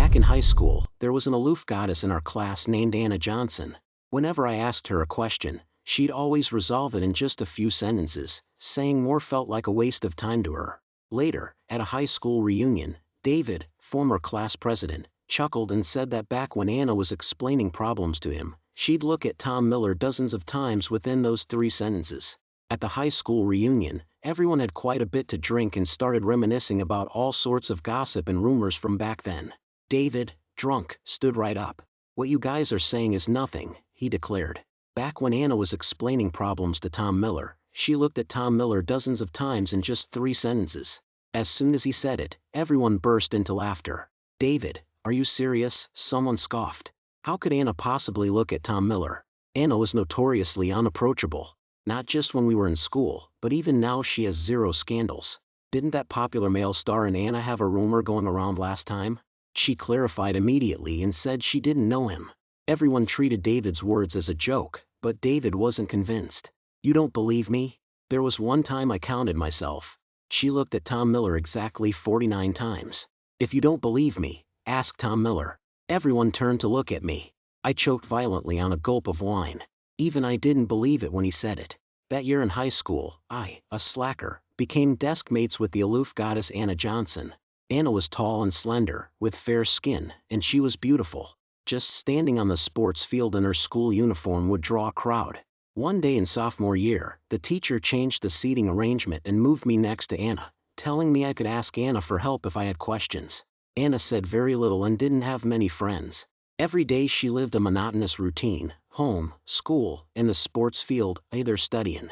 Back in high school, there was an aloof goddess in our class named Anna Johnson. Whenever I asked her a question, she'd always resolve it in just a few sentences, saying more felt like a waste of time to her. Later, at a high school reunion, David, former class president, chuckled and said that back when Anna was explaining problems to him, she'd look at Tom Miller dozens of times within those 3 sentences. At the high school reunion, everyone had quite a bit to drink and started reminiscing about all sorts of gossip and rumors from back then. David, drunk, stood right up. "What you guys are saying is nothing," he declared. Back when Anna was explaining problems to Tom Miller, she looked at Tom Miller dozens of times in just 3 sentences. As soon as he said it, everyone burst into laughter. "David, are you serious?" someone scoffed. "How could Anna possibly look at Tom Miller? Anna was notoriously unapproachable. Not just when we were in school, but even now she has 0 scandals. Didn't that popular male star and Anna have a rumor going around last time?" She clarified immediately and said she didn't know him. Everyone treated David's words as a joke, but David wasn't convinced. "You don't believe me? There was one time I counted myself." She looked at Tom Miller exactly 49 times. "If you don't believe me, ask Tom Miller." Everyone turned to look at me. I choked violently on a gulp of wine. Even I didn't believe it when he said it. That year in high school, I, a slacker, became desk mates with the aloof goddess Anna Johnson. Anna was tall and slender, with fair skin, and she was beautiful. Just standing on the sports field in her school uniform would draw a crowd. One day in sophomore year, the teacher changed the seating arrangement and moved me next to Anna, telling me I could ask Anna for help if I had questions. Anna said very little and didn't have many friends. Every day she lived a monotonous routine: home, school, and the sports field, either studying,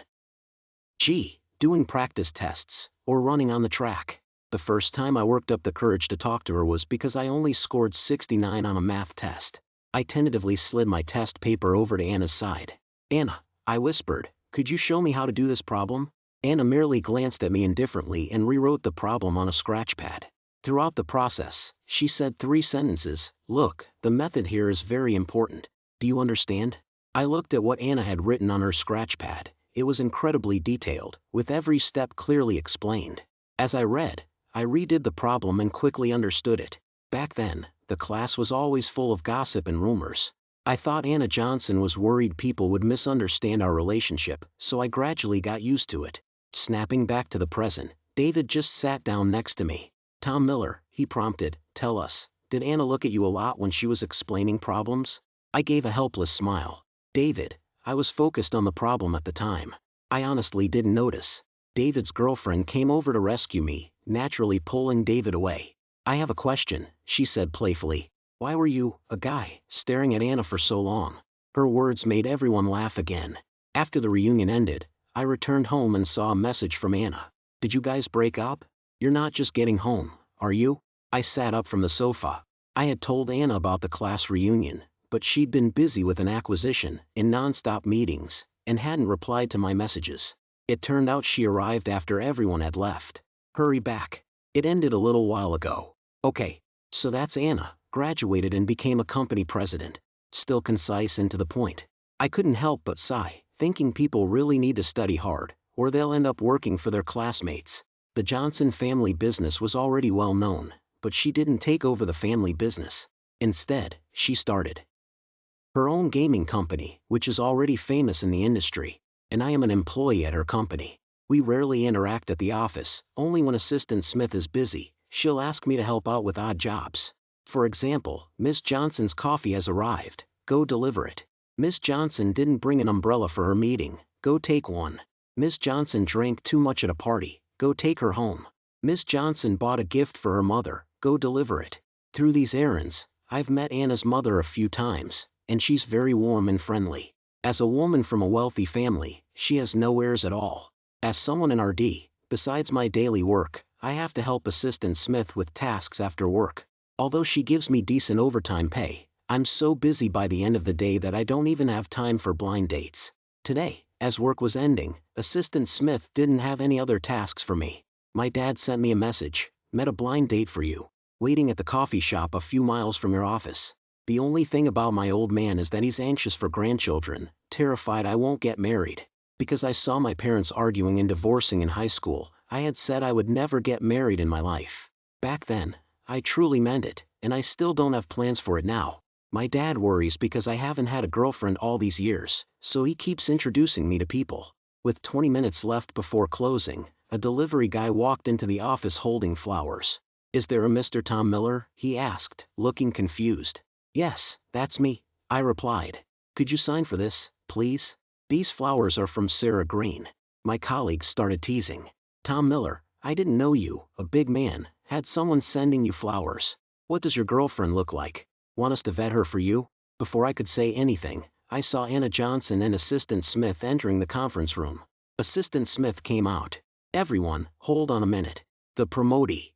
doing practice tests, or running on the track. The first time I worked up the courage to talk to her was because I only scored 69 on a math test. I tentatively slid my test paper over to Anna's side. "Anna," I whispered, "could you show me how to do this problem?" Anna merely glanced at me indifferently and rewrote the problem on a scratch pad. Throughout the process, she said 3 sentences: "Look, the method here is very important. Do you understand?" I looked at what Anna had written on her scratch pad. It was incredibly detailed, with every step clearly explained. As I read, I redid the problem and quickly understood it. Back then, the class was always full of gossip and rumors. I thought Anna Johnson was worried people would misunderstand our relationship, so I gradually got used to it. Snapping back to the present, David just sat down next to me. "Tom Miller," he prompted, "tell us, did Anna look at you a lot when she was explaining problems?" I gave a helpless smile. "David, I was focused on the problem at the time. I honestly didn't notice." David's girlfriend came over to rescue me, naturally pulling David away. "I have a question," she said playfully. "Why were you, a guy, staring at Anna for so long?" Her words made everyone laugh again. After the reunion ended, I returned home and saw a message from Anna. "Did you guys break up? You're not just getting home, are you?" I sat up from the sofa. I had told Anna about the class reunion, but she'd been busy with an acquisition, in non-stop meetings, and hadn't replied to my messages. It turned out she arrived after everyone had left. "Hurry back. It ended a little while ago." "Okay. So that's Anna, graduated and became a company president." Still concise and to the point. I couldn't help but sigh, thinking people really need to study hard, or they'll end up working for their classmates. The Johnson family business was already well known, but she didn't take over the family business. Instead, she started her own gaming company, which is already famous in the industry, and I am an employee at her company. We rarely interact at the office, only when Assistant Smith is busy. She'll ask me to help out with odd jobs. For example, "Miss Johnson's coffee has arrived, go deliver it." "Miss Johnson didn't bring an umbrella for her meeting, go take one." "Miss Johnson drank too much at a party, go take her home." "Miss Johnson bought a gift for her mother, go deliver it." Through these errands, I've met Anna's mother a few times, and she's very warm and friendly. As a woman from a wealthy family, she has no airs at all. As someone in RD, besides my daily work, I have to help Assistant Smith with tasks after work. Although she gives me decent overtime pay, I'm so busy by the end of the day that I don't even have time for blind dates. Today, as work was ending, Assistant Smith didn't have any other tasks for me. "My dad sent me a message, met a blind date for you, waiting at the coffee shop a few miles from your office. The only thing about my old man is that he's anxious for grandchildren, terrified I won't get married. Because I saw my parents arguing and divorcing in high school, I had said I would never get married in my life. Back then, I truly meant it, and I still don't have plans for it now. My dad worries because I haven't had a girlfriend all these years, so he keeps introducing me to people. With 20 minutes left before closing, a delivery guy walked into the office holding flowers. "Is there a Mr. Tom Miller?" he asked, looking confused. "Yes, that's me," I replied. "Could you sign for this, please? These flowers are from Sarah Green." My colleagues started teasing. "Tom Miller, I didn't know you, a big man, had someone sending you flowers. What does your girlfriend look like? Want us to vet her for you?" Before I could say anything, I saw Anna Johnson and Assistant Smith entering the conference room. Assistant Smith came out. "Everyone, hold on a minute. The promotional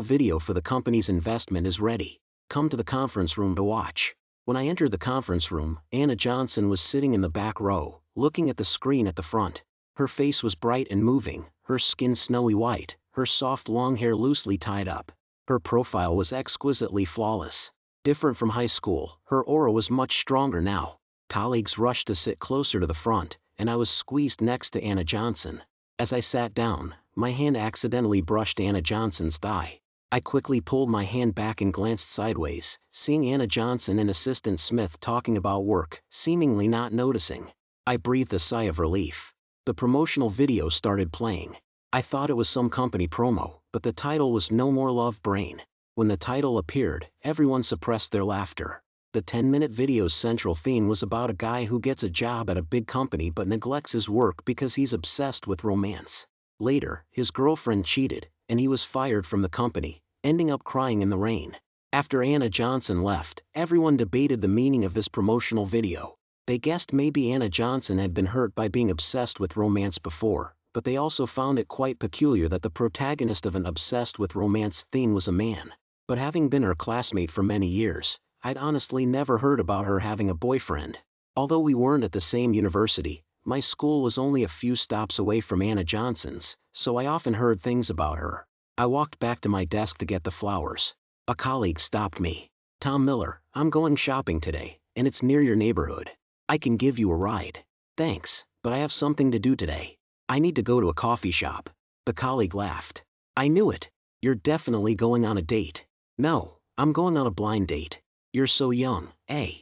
video for the company's investment is ready. Come to the conference room to watch." When I entered the conference room, Anna Johnson was sitting in the back row, looking at the screen at the front. Her face was bright and moving, her skin snowy white, her soft long hair loosely tied up. Her profile was exquisitely flawless. Different from high school, her aura was much stronger now. Colleagues rushed to sit closer to the front, and I was squeezed next to Anna Johnson. As I sat down, my hand accidentally brushed Anna Johnson's thigh. I quickly pulled my hand back and glanced sideways, seeing Anna Johnson and Assistant Smith talking about work, seemingly not noticing. I breathed a sigh of relief. The promotional video started playing. I thought it was some company promo, but the title was "No More Love Brain." When the title appeared, everyone suppressed their laughter. The 10-minute video's central theme was about a guy who gets a job at a big company but neglects his work because he's obsessed with romance. Later, his girlfriend cheated, and he was fired from the company, ending up crying in the rain. After Anna Johnson left, everyone debated the meaning of this promotional video. They guessed maybe Anna Johnson had been hurt by being obsessed with romance before, but they also found it quite peculiar that the protagonist of an obsessed with romance theme was a man. But having been her classmate for many years, I'd honestly never heard about her having a boyfriend. Although we weren't at the same university, my school was only a few stops away from Anna Johnson's, so I often heard things about her. I walked back to my desk to get the flowers. A colleague stopped me. "Tom Miller, I'm going shopping today, and it's near your neighborhood. I can give you a ride." "Thanks, but I have something to do today. I need to go to a coffee shop." The colleague laughed. "I knew it. You're definitely going on a date." "No, I'm going on a blind date." "You're so young, eh?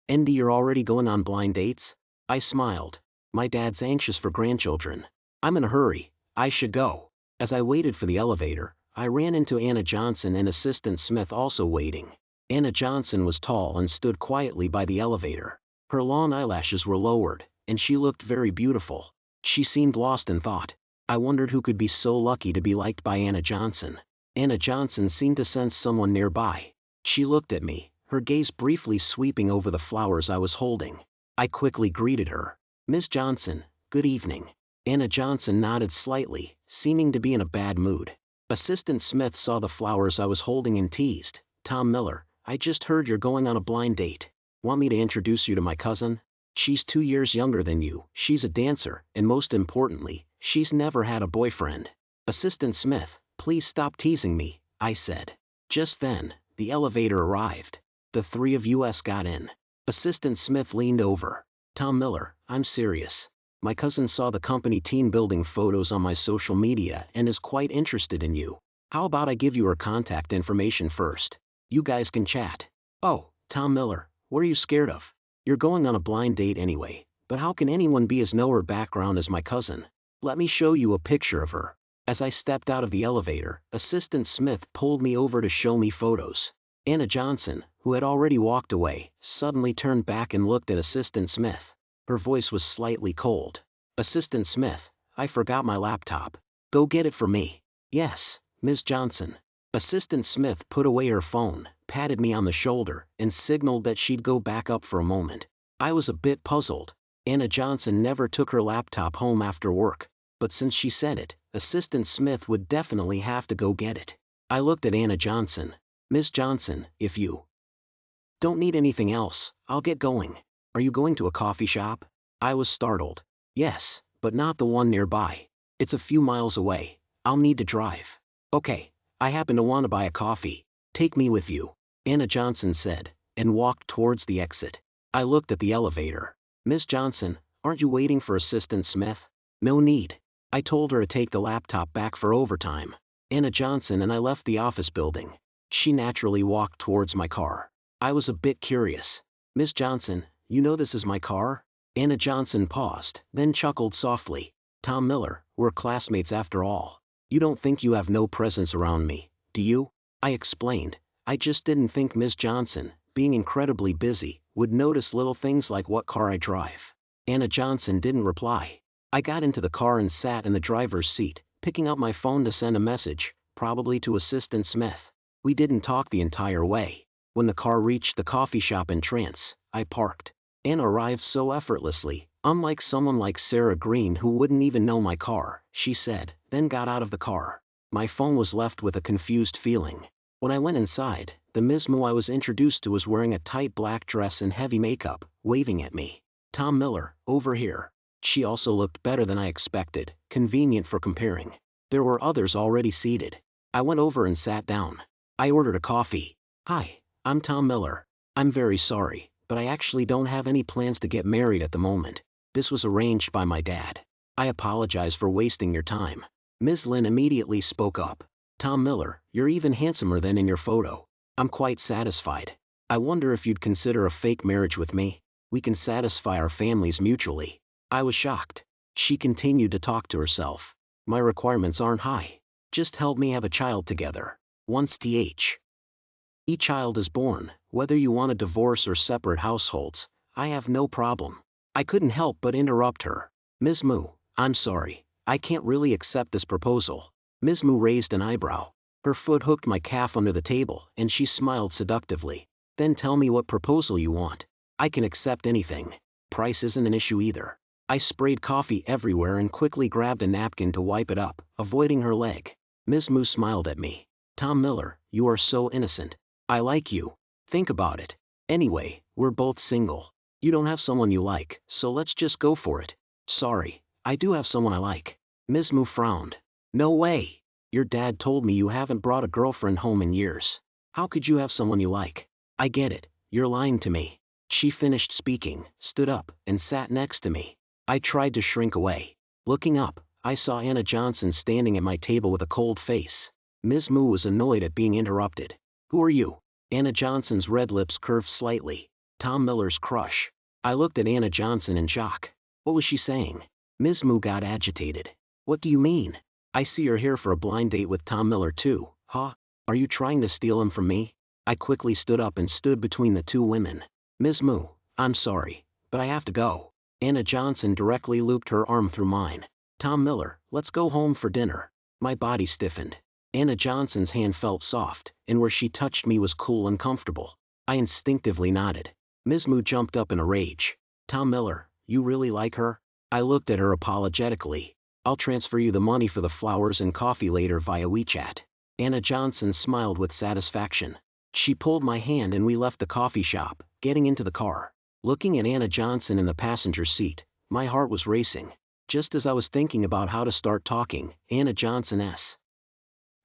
Andy, you're already going on blind dates?" I smiled. "My dad's anxious for grandchildren. I'm in a hurry, I should go." As I waited for the elevator, I ran into Anna Johnson and Assistant Smith also waiting. Anna Johnson was tall and stood quietly by the elevator. Her long eyelashes were lowered, and she looked very beautiful. She seemed lost in thought. I wondered who could be so lucky to be liked by Anna Johnson. Anna Johnson seemed to sense someone nearby. She looked at me, her gaze briefly sweeping over the flowers I was holding. I quickly greeted her. "Miss Johnson, good evening." Anna Johnson nodded slightly, seeming to be in a bad mood. Assistant Smith saw the flowers I was holding and teased. "Tom Miller, I just heard you're going on a blind date. Want me to introduce you to my cousin? She's 2 years younger than you, she's a dancer, and most importantly, she's never had a boyfriend." "Assistant Smith, please stop teasing me," I said. Just then, the elevator arrived. The three of us got in. Assistant Smith leaned over. "Tom Miller, I'm serious. My cousin saw the company team building photos on my social media and is quite interested in you. How about I give you her contact information first? You guys can chat." "Oh, Tom Miller, what are you scared of? You're going on a blind date anyway, but how can anyone be as know her background as my cousin? Let me show you a picture of her." As I stepped out of the elevator, Assistant Smith pulled me over to show me photos. Anna Johnson, who had already walked away, suddenly turned back and looked at Assistant Smith. Her voice was slightly cold. "Assistant Smith, I forgot my laptop. Go get it for me." "Yes, Ms. Johnson." Assistant Smith put away her phone, patted me on the shoulder, and signaled that she'd go back up for a moment. I was a bit puzzled. Anna Johnson never took her laptop home after work, but since she said it, Assistant Smith would definitely have to go get it. I looked at Anna Johnson. "Miss Johnson, if you don't need anything else, I'll get going. Are you going to a coffee shop?" I was startled. "Yes, but not the one nearby. It's a few miles away. I'll need to drive." "Okay, I happen to want to buy a coffee. Take me with you," Anna Johnson said, and walked towards the exit. I looked at the elevator. "Miss Johnson, aren't you waiting for Assistant Smith?" "No need. I told her to take the laptop back for overtime." Anna Johnson and I left the office building. She naturally walked towards my car. I was a bit curious. "Miss Johnson, you know this is my car?" Anna Johnson paused, then chuckled softly. "Tom Miller, we're classmates after all. You don't think you have no presence around me, do you?" I explained. "I just didn't think Miss Johnson, being incredibly busy, would notice little things like what car I drive." Anna Johnson didn't reply. I got into the car and sat in the driver's seat, picking up my phone to send a message, probably to Assistant Smith. We didn't talk the entire way. When the car reached the coffee shop in Trance, I parked. Anna arrived so effortlessly, unlike someone like Sarah Green who wouldn't even know my car, she said, then got out of the car. My phone was left with a confused feeling. When I went inside, the Ms. Mu I was introduced to was wearing a tight black dress and heavy makeup, waving at me. "Tom Miller, over here." She also looked better than I expected, convenient for comparing. There were others already seated. I went over and sat down. I ordered a coffee. "Hi, I'm Tom Miller. I'm very sorry, but I actually don't have any plans to get married at the moment. This was arranged by my dad. I apologize for wasting your time." Ms. Lin immediately spoke up. "Tom Miller, you're even handsomer than in your photo. I'm quite satisfied. I wonder if you'd consider a fake marriage with me. We can satisfy our families mutually." I was shocked. She continued to talk to herself. "My requirements aren't high. Just help me have a child together. Once each child is born, whether you want a divorce or separate households, I have no problem." I couldn't help but interrupt her. "Ms. Mu, I'm sorry, I can't really accept this proposal." Ms. Mu raised an eyebrow. Her foot hooked my calf under the table and she smiled seductively. "Then tell me what proposal you want. I can accept anything. Price isn't an issue either." I sprayed coffee everywhere and quickly grabbed a napkin to wipe it up, avoiding her leg. Ms. Mu smiled at me. "Tom Miller, you are so innocent. I like you. Think about it. Anyway, we're both single. You don't have someone you like, so let's just go for it." "Sorry, I do have someone I like." Ms. Mu frowned. "No way. Your dad told me you haven't brought a girlfriend home in years. How could you have someone you like?" "I get it, you're lying to me." She finished speaking, stood up, and sat next to me. I tried to shrink away. Looking up, I saw Anna Johnson standing at my table with a cold face. Ms. Mu was annoyed at being interrupted. "Who are you?" Anna Johnson's red lips curved slightly. "Tom Miller's crush." I looked at Anna Johnson in shock. What was she saying? Ms. Mu got agitated. "What do you mean? I see you're here for a blind date with Tom Miller too, huh? Are you trying to steal him from me?" I quickly stood up and stood between the two women. "Ms. Mu, I'm sorry, but I have to go." Anna Johnson directly looped her arm through mine. "Tom Miller, let's go home for dinner." My body stiffened. Anna Johnson's hand felt soft, and where she touched me was cool and comfortable. I instinctively nodded. Ms. Mu jumped up in a rage. "Tom Miller, you really like her?" I looked at her apologetically. "I'll transfer you the money for the flowers and coffee later via WeChat." Anna Johnson smiled with satisfaction. She pulled my hand and we left the coffee shop, getting into the car. Looking at Anna Johnson in the passenger seat, my heart was racing. Just as I was thinking about how to start talking, Anna Johnson's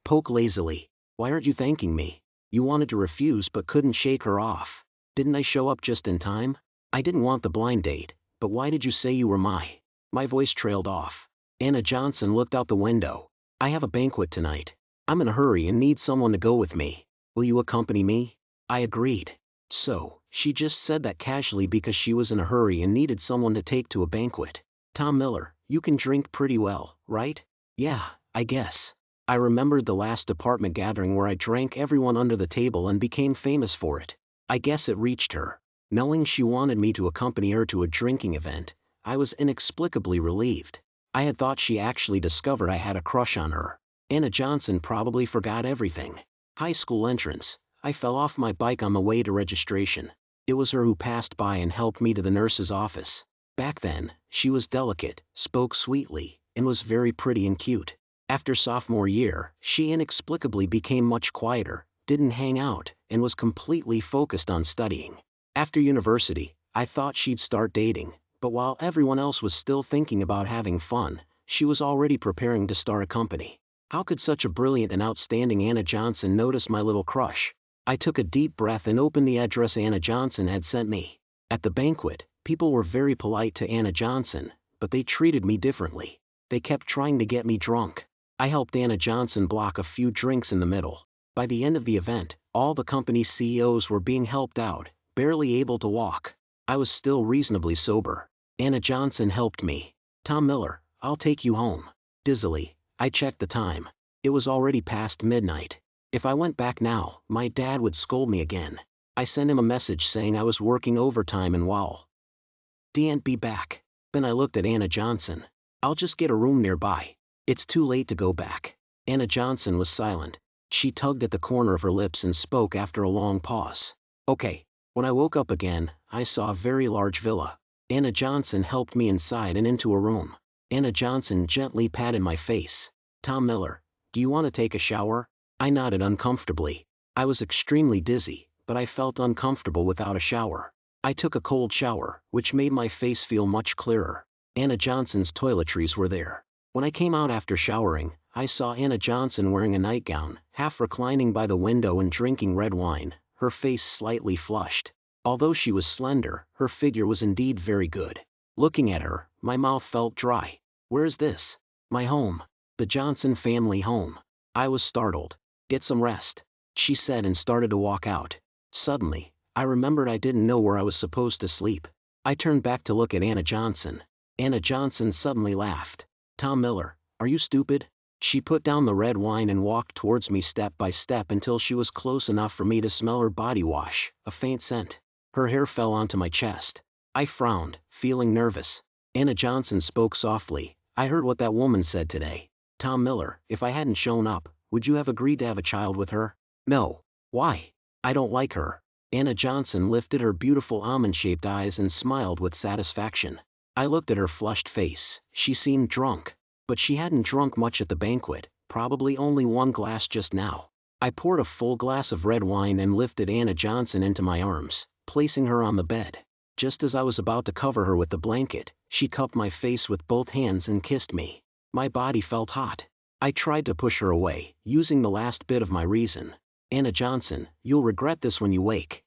poke lazily. "Why aren't you thanking me?" You wanted to refuse but couldn't shake her off. "Didn't I show up just in time? I didn't want the blind date, but why did you say you were My voice trailed off. Anna Johnson looked out the window. "I have a banquet tonight. I'm in a hurry and need someone to go with me. Will you accompany me?" I agreed. So, she just said that casually because she was in a hurry and needed someone to take to a banquet. "Tom Miller, you can drink pretty well, right?" "Yeah, I guess." I remembered the last department gathering where I drank everyone under the table and became famous for it. I guess it reached her. Knowing she wanted me to accompany her to a drinking event, I was inexplicably relieved. I had thought she actually discovered I had a crush on her. Anna Johnson probably forgot everything. High school entrance. I fell off my bike on the way to registration. It was her who passed by and helped me to the nurse's office. Back then, she was delicate, spoke sweetly, and was very pretty and cute. After sophomore year, she inexplicably became much quieter, didn't hang out, and was completely focused on studying. After university, I thought she'd start dating, but while everyone else was still thinking about having fun, she was already preparing to start a company. How could such a brilliant and outstanding Anna Johnson notice my little crush? I took a deep breath and opened the address Anna Johnson had sent me. At the banquet, people were very polite to Anna Johnson, but they treated me differently. They kept trying to get me drunk. I helped Anna Johnson block a few drinks in the middle. By the end of the event, all the company's CEOs were being helped out, barely able to walk. I was still reasonably sober. Anna Johnson helped me. Tom Miller, I'll take you home. Dizzily, I checked the time. It was already past midnight. If I went back now, my dad would scold me again. I sent him a message saying I was working overtime and didn't be back. Then I looked at Anna Johnson. I'll just get a room nearby. It's too late to go back. Anna Johnson was silent. She tugged at the corner of her lips and spoke after a long pause. Okay. When I woke up again, I saw a very large villa. Anna Johnson helped me inside and into a room. Anna Johnson gently patted my face. Tom Miller, do you want to take a shower? I nodded uncomfortably. I was extremely dizzy, but I felt uncomfortable without a shower. I took a cold shower, which made my face feel much clearer. Anna Johnson's toiletries were there. When I came out after showering, I saw Anna Johnson wearing a nightgown, half reclining by the window and drinking red wine, her face slightly flushed. Although she was slender, her figure was indeed very good. Looking at her, my mouth felt dry. Where is this? My home. The Johnson family home. I was startled. Get some rest, she said and started to walk out. Suddenly, I remembered I didn't know where I was supposed to sleep. I turned back to look at Anna Johnson. Anna Johnson suddenly laughed. Tom Miller, are you stupid? She put down the red wine and walked towards me step by step until she was close enough for me to smell her body wash, a faint scent. Her hair fell onto my chest. I frowned, feeling nervous. Anna Johnson spoke softly. I heard what that woman said today. Tom Miller, if I hadn't shown up, would you have agreed to have a child with her? No. Why? I don't like her. Anna Johnson lifted her beautiful almond-shaped eyes and smiled with satisfaction. I looked at her flushed face. She seemed drunk. But she hadn't drunk much at the banquet, probably only one glass just now. I poured a full glass of red wine and lifted Anna Johnson into my arms, placing her on the bed. Just as I was about to cover her with the blanket, she cupped my face with both hands and kissed me. My body felt hot. I tried to push her away, using the last bit of my reason. Anna Johnson, you'll regret this when you wake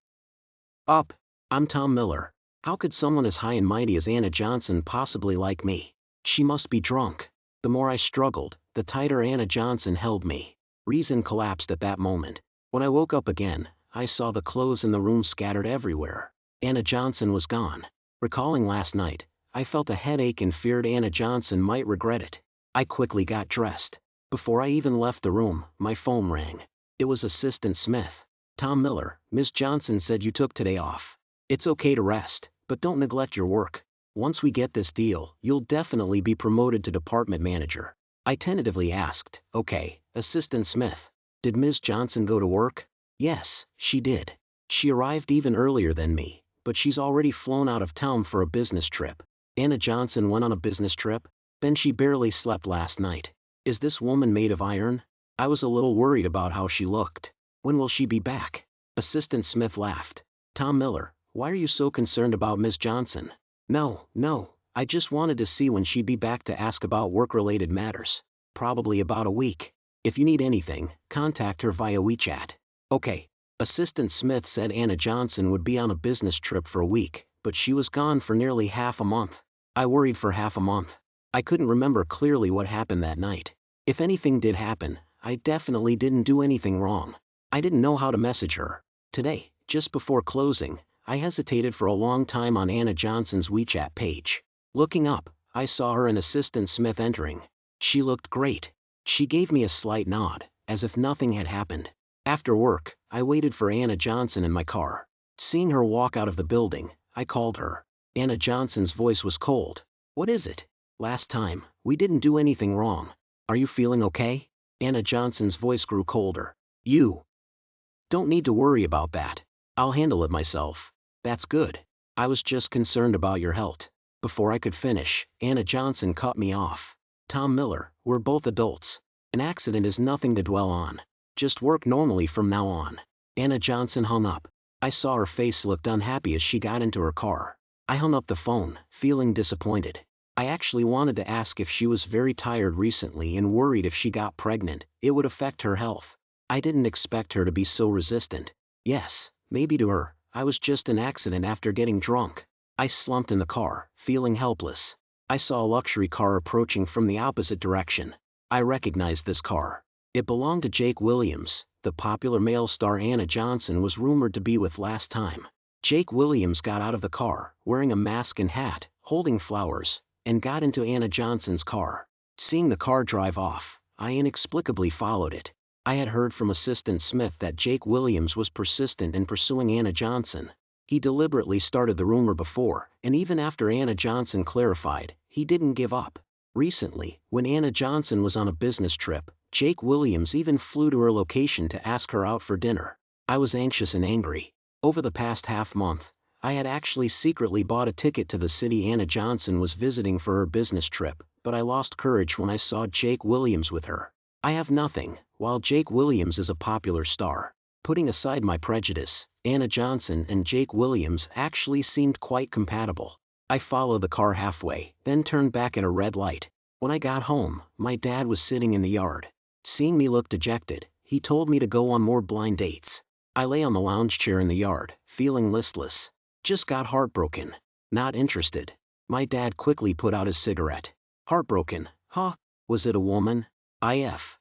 up. I'm Tom Miller. How could someone as high and mighty as Anna Johnson possibly like me? She must be drunk. The more I struggled, the tighter Anna Johnson held me. Reason collapsed at that moment. When I woke up again, I saw the clothes in the room scattered everywhere. Anna Johnson was gone. Recalling last night, I felt a headache and feared Anna Johnson might regret it. I quickly got dressed. Before I even left the room, my phone rang. It was Assistant Smith. Tom Miller, Ms. Johnson said you took today off. It's okay to rest, but don't neglect your work. Once we get this deal, you'll definitely be promoted to department manager. I tentatively asked, okay, Assistant Smith, did Ms. Johnson go to work? Yes, she did. She arrived even earlier than me, but she's already flown out of town for a business trip. Anna Johnson went on a business trip? Then she barely slept last night. Is this woman made of iron? I was a little worried about how she looked. When will she be back? Assistant Smith laughed. Tom Miller, why are you so concerned about Ms. Johnson? No, I just wanted to see when she'd be back to ask about work-related matters. Probably about a week. If you need anything, contact her via WeChat. Okay. Assistant Smith said Anna Johnson would be on a business trip for a week, but she was gone for nearly half a month. I worried for half a month. I couldn't remember clearly what happened that night. If anything did happen, I definitely didn't do anything wrong. I didn't know how to message her. Today, just before closing, I hesitated for a long time on Anna Johnson's WeChat page. Looking up, I saw her and Assistant Smith entering. She looked great. She gave me a slight nod, as if nothing had happened. After work, I waited for Anna Johnson in my car. Seeing her walk out of the building, I called her. Anna Johnson's voice was cold. What is it? Last time, we didn't do anything wrong. Are you feeling okay? Anna Johnson's voice grew colder. You don't need to worry about that. I'll handle it myself. That's good. I was just concerned about your health. Before I could finish, Anna Johnson cut me off. Tom Miller, we're both adults. An accident is nothing to dwell on. Just work normally from now on. Anna Johnson hung up. I saw her face looked unhappy as she got into her car. I hung up the phone, feeling disappointed. I actually wanted to ask if she was very tired recently and worried if she got pregnant, it would affect her health. I didn't expect her to be so resistant. Yes, maybe to her, I was just an accident after getting drunk. I slumped in the car, feeling helpless. I saw a luxury car approaching from the opposite direction. I recognized this car. It belonged to Jake Williams, the popular male star Anna Johnson was rumored to be with last time. Jake Williams got out of the car, wearing a mask and hat, holding flowers, and got into Anna Johnson's car. Seeing the car drive off, I inexplicably followed it. I had heard from Assistant Smith that Jake Williams was persistent in pursuing Anna Johnson. He deliberately started the rumor before, and even after Anna Johnson clarified, he didn't give up. Recently, when Anna Johnson was on a business trip, Jake Williams even flew to her location to ask her out for dinner. I was anxious and angry. Over the past half-month, I had actually secretly bought a ticket to the city Anna Johnson was visiting for her business trip, but I lost courage when I saw Jake Williams with her. I have nothing, while Jake Williams is a popular star. Putting aside my prejudice, Anna Johnson and Jake Williams actually seemed quite compatible. I followed the car halfway, then turned back at a red light. When I got home, my dad was sitting in the yard. Seeing me look dejected, he told me to go on more blind dates. I lay on the lounge chair in the yard, feeling listless. Just got heartbroken. Not interested. My dad quickly put out his cigarette. Heartbroken, huh? Was it a woman? IF.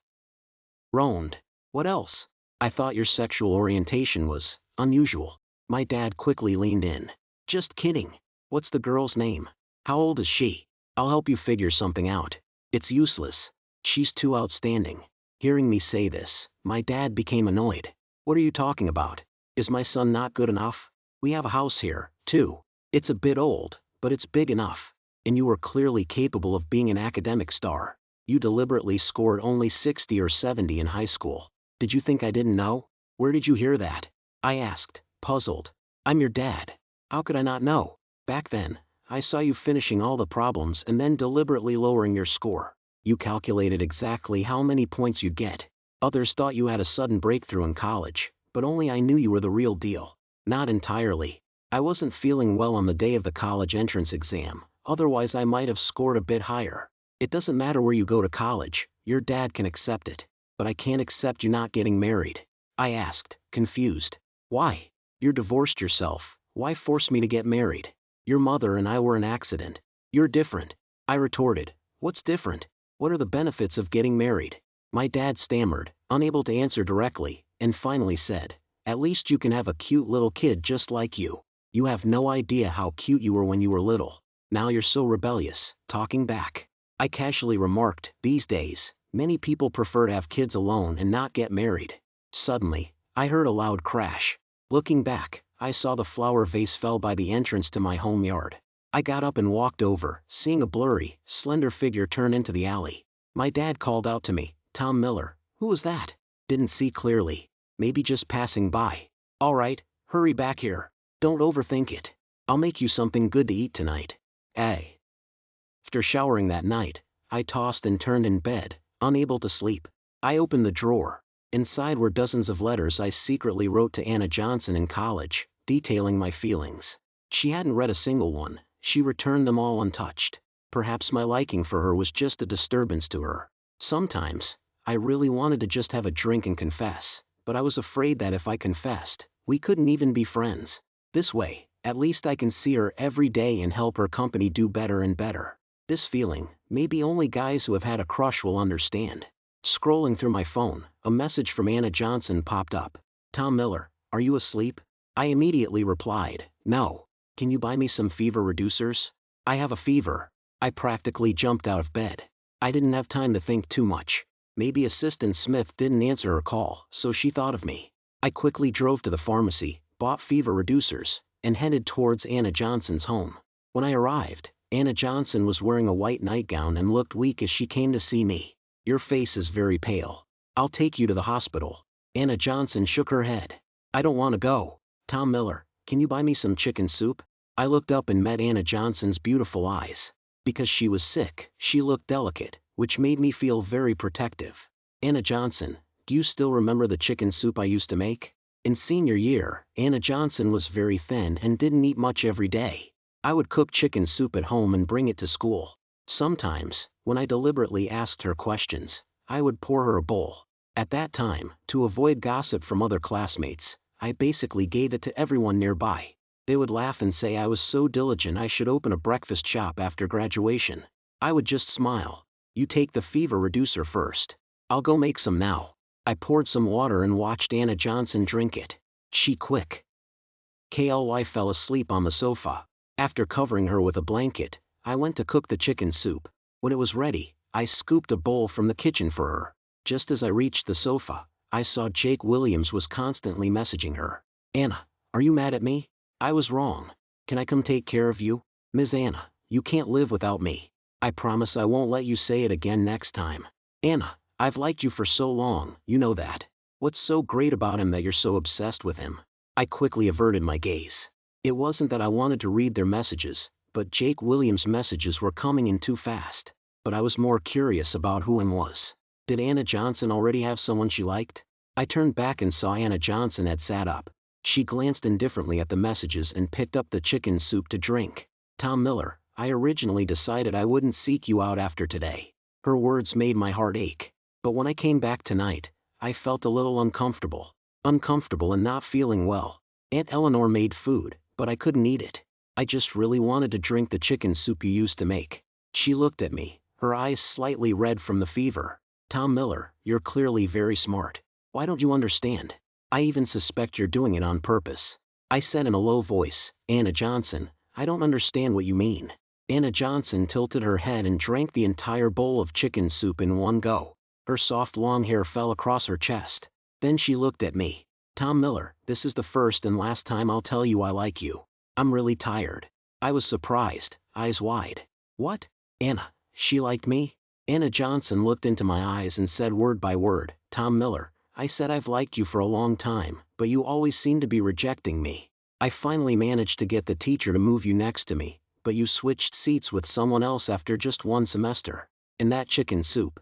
Roaned. What else? I thought your sexual orientation was unusual. My dad quickly leaned in. Just kidding. What's the girl's name? How old is she? I'll help you figure something out. It's useless. She's too outstanding. Hearing me say this, my dad became annoyed. What are you talking about? Is my son not good enough? We have a house here, too. It's a bit old, but it's big enough. And you were clearly capable of being an academic star. You deliberately scored only 60 or 70 in high school. Did you think I didn't know? Where did you hear that? I asked, puzzled. I'm your dad. How could I not know? Back then, I saw you finishing all the problems and then deliberately lowering your score. You calculated exactly how many points you'd get. Others thought you had a sudden breakthrough in college, but only I knew you were the real deal. Not entirely. I wasn't feeling well on the day of the college entrance exam, otherwise I might have scored a bit higher. It doesn't matter where you go to college, your dad can accept it. But I can't accept you not getting married. I asked, confused. Why? You're divorced yourself, why force me to get married? Your mother and I were an accident. You're different. I retorted. What's different? What are the benefits of getting married? My dad stammered, unable to answer directly, and finally said, at least you can have a cute little kid just like you. You have no idea how cute you were when you were little. Now you're so rebellious, talking back. I casually remarked, these days, many people prefer to have kids alone and not get married. Suddenly, I heard a loud crash. Looking back, I saw the flower vase fell by the entrance to my home yard. I got up and walked over, seeing a blurry, slender figure turn into the alley. My dad called out to me, Tom Miller, who was that? Didn't see clearly. Maybe just passing by. All right, hurry back here. Don't overthink it. I'll make you something good to eat tonight. Hey. After showering that night, I tossed and turned in bed, unable to sleep. I opened the drawer. Inside were dozens of letters I secretly wrote to Anna Johnson in college, detailing my feelings. She hadn't read a single one. She returned them all untouched. Perhaps my liking for her was just a disturbance to her. Sometimes, I really wanted to just have a drink and confess, but I was afraid that if I confessed, we couldn't even be friends. This way, at least I can see her every day and help her company do better and better. This feeling, maybe only guys who have had a crush will understand. Scrolling through my phone, a message from Anna Johnson popped up. Tom Miller, are you asleep? I immediately replied, no. Can you buy me some fever reducers? I have a fever. I practically jumped out of bed. I didn't have time to think too much. Maybe Assistant Smith didn't answer her call, so she thought of me. I quickly drove to the pharmacy, bought fever reducers, and headed towards Anna Johnson's home. When I arrived, Anna Johnson was wearing a white nightgown and looked weak as she came to see me. Your face is very pale. I'll take you to the hospital. Anna Johnson shook her head. I don't want to go. Tom Miller, can you buy me some chicken soup? I looked up and met Anna Johnson's beautiful eyes. Because she was sick, she looked delicate, which made me feel very protective. Anna Johnson, do you still remember the chicken soup I used to make? In senior year, Anna Johnson was very thin and didn't eat much every day. I would cook chicken soup at home and bring it to school. Sometimes, when I deliberately asked her questions, I would pour her a bowl. At that time, to avoid gossip from other classmates, I basically gave it to everyone nearby. They would laugh and say I was so diligent I should open a breakfast shop after graduation. I would just smile. You take the fever reducer first. I'll go make some now. I poured some water and watched Anna Johnson drink it. She quick. KLY fell asleep on the sofa. After covering her with a blanket, I went to cook the chicken soup. When it was ready, I scooped a bowl from the kitchen for her. Just as I reached the sofa, I saw Jake Williams was constantly messaging her. Anna, are you mad at me? I was wrong. Can I come take care of you? Ms. Anna, you can't live without me. I promise I won't let you say it again next time. Anna, I've liked you for so long, you know that. What's so great about him that you're so obsessed with him? I quickly averted my gaze. It wasn't that I wanted to read their messages, but Jake Williams' messages were coming in too fast. But I was more curious about who him was. Did Anna Johnson already have someone she liked? I turned back and saw Anna Johnson had sat up. She glanced indifferently at the messages and picked up the chicken soup to drink. Tom Miller, I originally decided I wouldn't seek you out after today. Her words made my heart ache. But when I came back tonight, I felt a little uncomfortable. Uncomfortable and not feeling well. Aunt Eleanor made food, but I couldn't eat it. I just really wanted to drink the chicken soup you used to make. She looked at me, her eyes slightly red from the fever. Tom Miller, you're clearly very smart. Why don't you understand? I even suspect you're doing it on purpose. I said in a low voice, Anna Johnson, I don't understand what you mean. Anna Johnson tilted her head and drank the entire bowl of chicken soup in one go. Her soft long hair fell across her chest. Then she looked at me. Tom Miller, this is the first and last time I'll tell you I like you. I'm really tired. I was surprised, eyes wide. What? Anna, she liked me? Anna Johnson looked into my eyes and said word by word, Tom Miller, I said I've liked you for a long time, but you always seem to be rejecting me. I finally managed to get the teacher to move you next to me, but you switched seats with someone else after just one semester. And that chicken soup.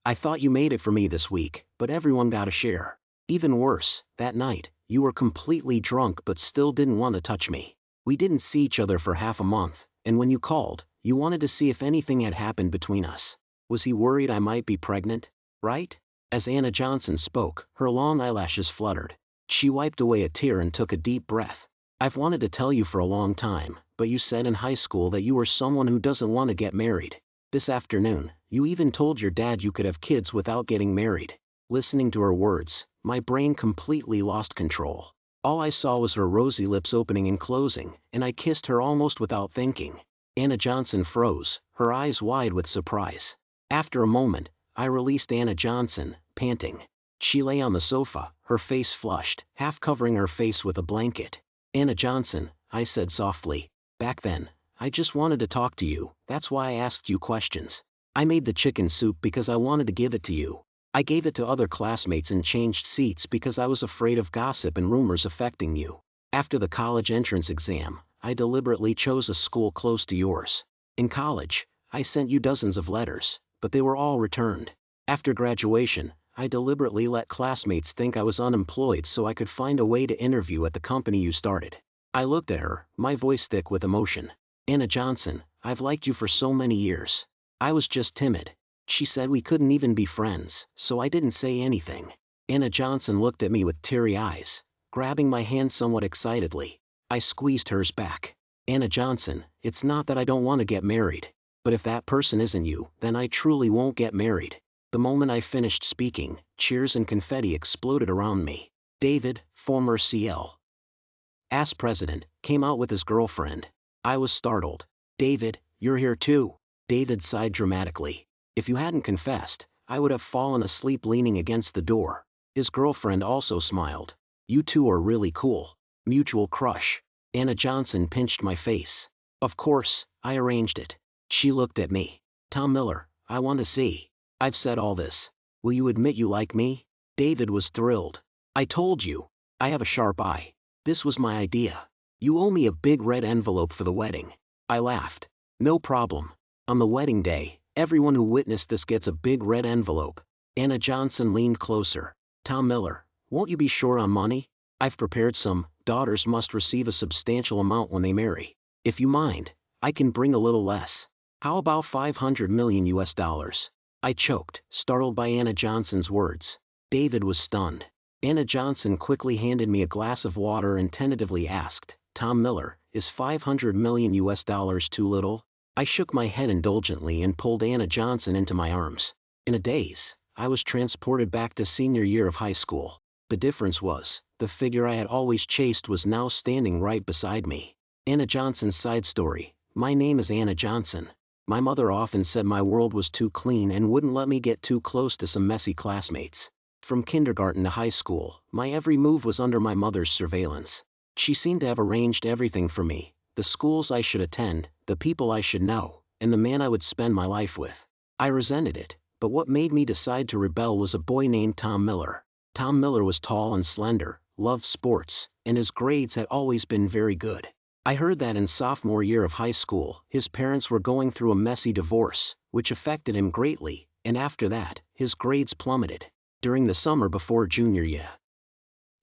I thought you made it for me this week, but everyone got a share. Even worse, that night, you were completely drunk but still didn't want to touch me. We didn't see each other for half a month, and when you called, you wanted to see if anything had happened between us. Was he worried I might be pregnant? Right? As Anna Johnson spoke, her long eyelashes fluttered. She wiped away a tear and took a deep breath. I've wanted to tell you for a long time, but you said in high school that you were someone who doesn't want to get married. This afternoon, you even told your dad you could have kids without getting married. Listening to her words, my brain completely lost control. All I saw was her rosy lips opening and closing, and I kissed her almost without thinking. Anna Johnson froze, her eyes wide with surprise. After a moment, I released Anna Johnson, panting. She lay on the sofa, her face flushed, half covering her face with a blanket. Anna Johnson, I said softly, back then, I just wanted to talk to you, that's why I asked you questions. I made the chicken soup because I wanted to give it to you. I gave it to other classmates and changed seats because I was afraid of gossip and rumors affecting you. After the college entrance exam, I deliberately chose a school close to yours. In college, I sent you dozens of letters, but they were all returned. After graduation, I deliberately let classmates think I was unemployed so I could find a way to interview at the company you started. I looked at her, my voice thick with emotion. Anna Johnson, I've liked you for so many years. I was just timid. She said we couldn't even be friends, so I didn't say anything. Anna Johnson looked at me with teary eyes, grabbing my hand somewhat excitedly. I squeezed hers back. Anna Johnson, it's not that I don't want to get married. But if that person isn't you, then I truly won't get married. The moment I finished speaking, cheers and confetti exploded around me. David, former CL.'s president, came out with his girlfriend. I was startled. David, you're here too. David sighed dramatically. If you hadn't confessed, I would have fallen asleep leaning against the door. His girlfriend also smiled. You two are really cool. Mutual crush. Anna Johnson pinched my face. Of course, I arranged it. She looked at me. Tom Miller, I want to see. I've said all this. Will you admit you like me? David was thrilled. I told you. I have a sharp eye. This was my idea. You owe me a big red envelope for the wedding. I laughed. No problem. On the wedding day, everyone who witnessed this gets a big red envelope. Anna Johnson leaned closer. Tom Miller, won't you be short on money? I've prepared some. Daughters must receive a substantial amount when they marry. If you mind, I can bring a little less. How about 500 million US dollars? I choked, startled by Anna Johnson's words. David was stunned. Anna Johnson quickly handed me a glass of water and tentatively asked, Tom Miller, is 500 million US dollars too little? I shook my head indulgently and pulled Anna Johnson into my arms. In a daze, I was transported back to senior year of high school. The difference was, the figure I had always chased was now standing right beside me. Anna Johnson's side story. My name is Anna Johnson. My mother often said my world was too clean and wouldn't let me get too close to some messy classmates. From kindergarten to high school, my every move was under my mother's surveillance. She seemed to have arranged everything for me: the schools I should attend, the people I should know, and the man I would spend my life with. I resented it, but what made me decide to rebel was a boy named Tom Miller. Tom Miller was tall and slender, loved sports, and his grades had always been very good. I heard that in sophomore year of high school, his parents were going through a messy divorce, which affected him greatly, and after that, his grades plummeted. During the summer before junior year,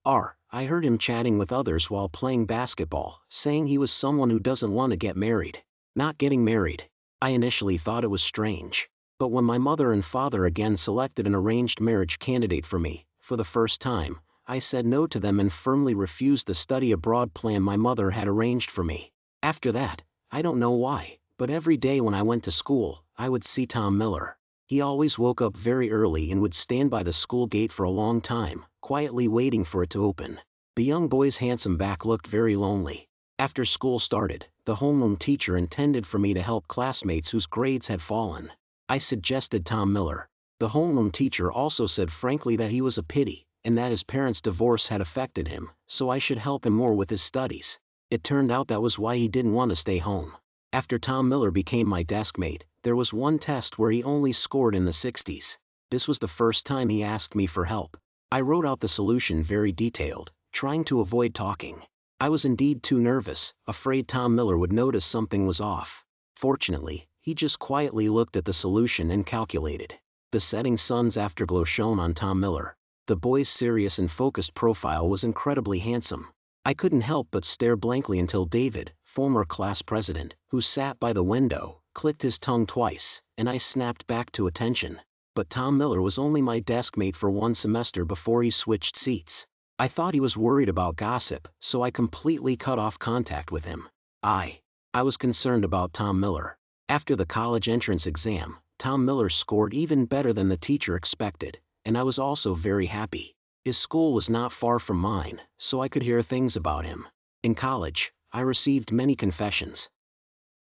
I heard him chatting with others while playing basketball, saying he was someone who doesn't want to get married. Not getting married. I initially thought it was strange. But when my mother and father again selected an arranged marriage candidate for me, for the first time, I said no to them and firmly refused the study abroad plan my mother had arranged for me. After that, I don't know why, but every day when I went to school, I would see Tom Miller. He always woke up very early and would stand by the school gate for a long time, quietly waiting for it to open. The young boy's handsome back looked very lonely. After school started, the homeroom teacher intended for me to help classmates whose grades had fallen. I suggested Tom Miller. The homeroom teacher also said frankly that he was a pity, and that his parents' divorce had affected him, so I should help him more with his studies. It turned out that was why he didn't want to stay home. After Tom Miller became my desk mate, there was one test where he only scored in the 60s. This was the first time he asked me for help. I wrote out the solution very detailed, trying to avoid talking. I was indeed too nervous, afraid Tom Miller would notice something was off. Fortunately, he just quietly looked at the solution and calculated. The setting sun's afterglow shone on Tom Miller. The boy's serious and focused profile was incredibly handsome. I couldn't help but stare blankly until David, former class president, who sat by the window, clicked his tongue twice, and I snapped back to attention. But Tom Miller was only my desk mate for one semester before he switched seats. I thought he was worried about gossip, so I completely cut off contact with him. I was concerned about Tom Miller. After the college entrance exam, Tom Miller scored even better than the teacher expected, and I was also very happy. His school was not far from mine, so I could hear things about him. In college, I received many confessions,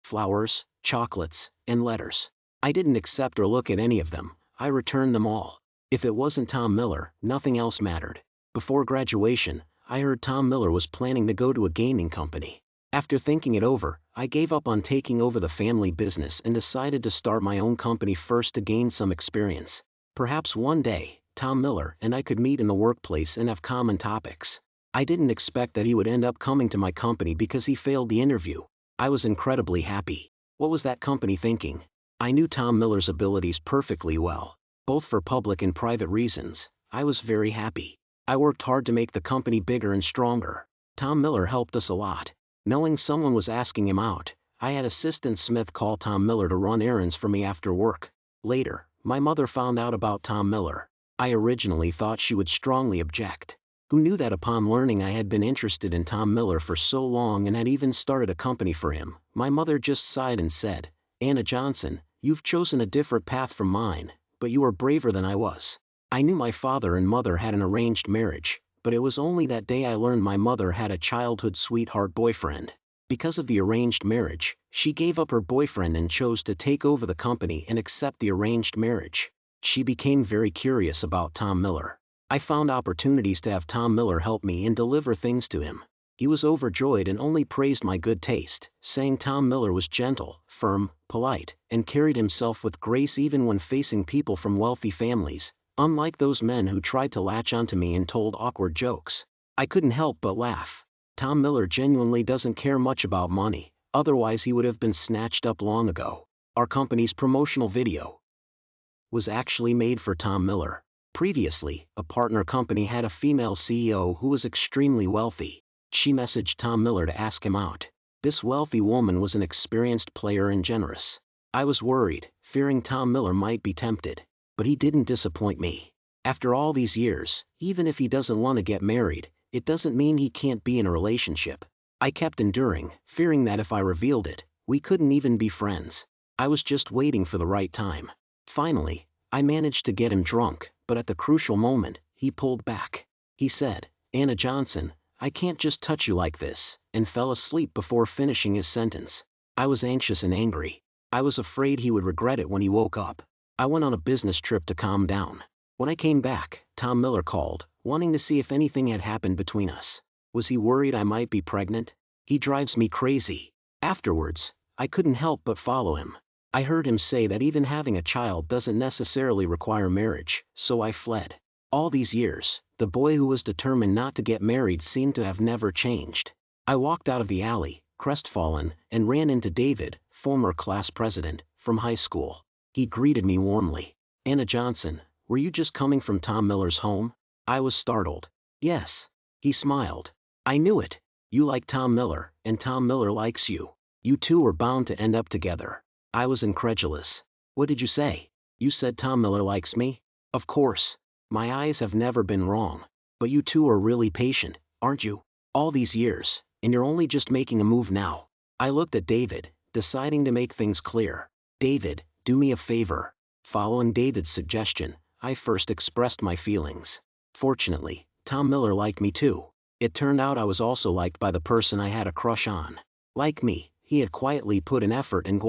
flowers, chocolates, and letters. I didn't accept or look at any of them. I returned them all. If it wasn't Tom Miller, nothing else mattered. Before graduation, I heard Tom Miller was planning to go to a gaming company. After thinking it over, I gave up on taking over the family business and decided to start my own company first to gain some experience. Perhaps one day, Tom Miller and I could meet in the workplace and have common topics. I didn't expect that he would end up coming to my company because he failed the interview. I was incredibly happy. What was that company thinking? I knew Tom Miller's abilities perfectly well, both for public and private reasons. I was very happy. I worked hard to make the company bigger and stronger. Tom Miller helped us a lot. Knowing someone was asking him out, I had assistant Smith call Tom Miller to run errands for me after work. Later, my mother found out about Tom Miller. I originally thought she would strongly object. Who knew that upon learning I had been interested in Tom Miller for so long and had even started a company for him, my mother just sighed and said, "Anna Johnson, you've chosen a different path from mine, but you are braver than I was." I knew my father and mother had an arranged marriage, but it was only that day I learned my mother had a childhood sweetheart boyfriend. Because of the arranged marriage, she gave up her boyfriend and chose to take over the company and accept the arranged marriage. She became very curious about Tom Miller. I found opportunities to have Tom Miller help me and deliver things to him. He was overjoyed and only praised my good taste, saying Tom Miller was gentle, firm, polite, and carried himself with grace even when facing people from wealthy families, unlike those men who tried to latch onto me and told awkward jokes. I couldn't help but laugh. Tom Miller genuinely doesn't care much about money, otherwise he would have been snatched up long ago. Our company's promotional video was actually made for Tom Miller. Previously, a partner company had a female CEO who was extremely wealthy. She messaged Tom Miller to ask him out. This wealthy woman was an experienced player and generous. I was worried, fearing Tom Miller might be tempted. But he didn't disappoint me. After all these years, even if he doesn't want to get married, it doesn't mean he can't be in a relationship. I kept enduring, fearing that if I revealed it, we couldn't even be friends. I was just waiting for the right time. Finally, I managed to get him drunk, but at the crucial moment, he pulled back. He said, "Anna Johnson, I can't just touch you like this," and fell asleep before finishing his sentence. I was anxious and angry. I was afraid he would regret it when he woke up. I went on a business trip to calm down. When I came back, Tom Miller called, wanting to see if anything had happened between us. Was he worried I might be pregnant? He drives me crazy. Afterwards, I couldn't help but follow him. I heard him say that even having a child doesn't necessarily require marriage, so I fled. All these years, the boy who was determined not to get married seemed to have never changed. I walked out of the alley, crestfallen, and ran into David, former class president, from high school. He greeted me warmly. "Anna Johnson, were you just coming from Tom Miller's home?" I was startled. "Yes." He smiled. "I knew it. You like Tom Miller, and Tom Miller likes you. You two were bound to end up together." I was incredulous. "What did you say?" "You said Tom Miller likes me?" "Of course. My eyes have never been wrong. But you two are really patient, aren't you? All these years, and you're only just making a move now." I looked at David, deciding to make things clear. "David, do me a favor." Following David's suggestion, I first expressed my feelings. Fortunately, Tom Miller liked me too. It turned out I was also liked by the person I had a crush on. Like me, he had quietly put in effort and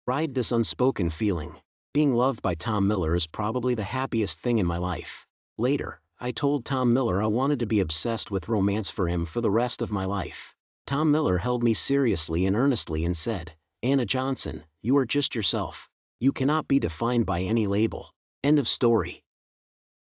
ride this unspoken feeling. Being loved by Tom Miller is probably the happiest thing in my life. Later, I told Tom Miller I wanted to be obsessed with romance for him for the rest of my life. Tom Miller held me seriously and earnestly and said, "Anna Johnson, you are just yourself. You cannot be defined by any label. End of story."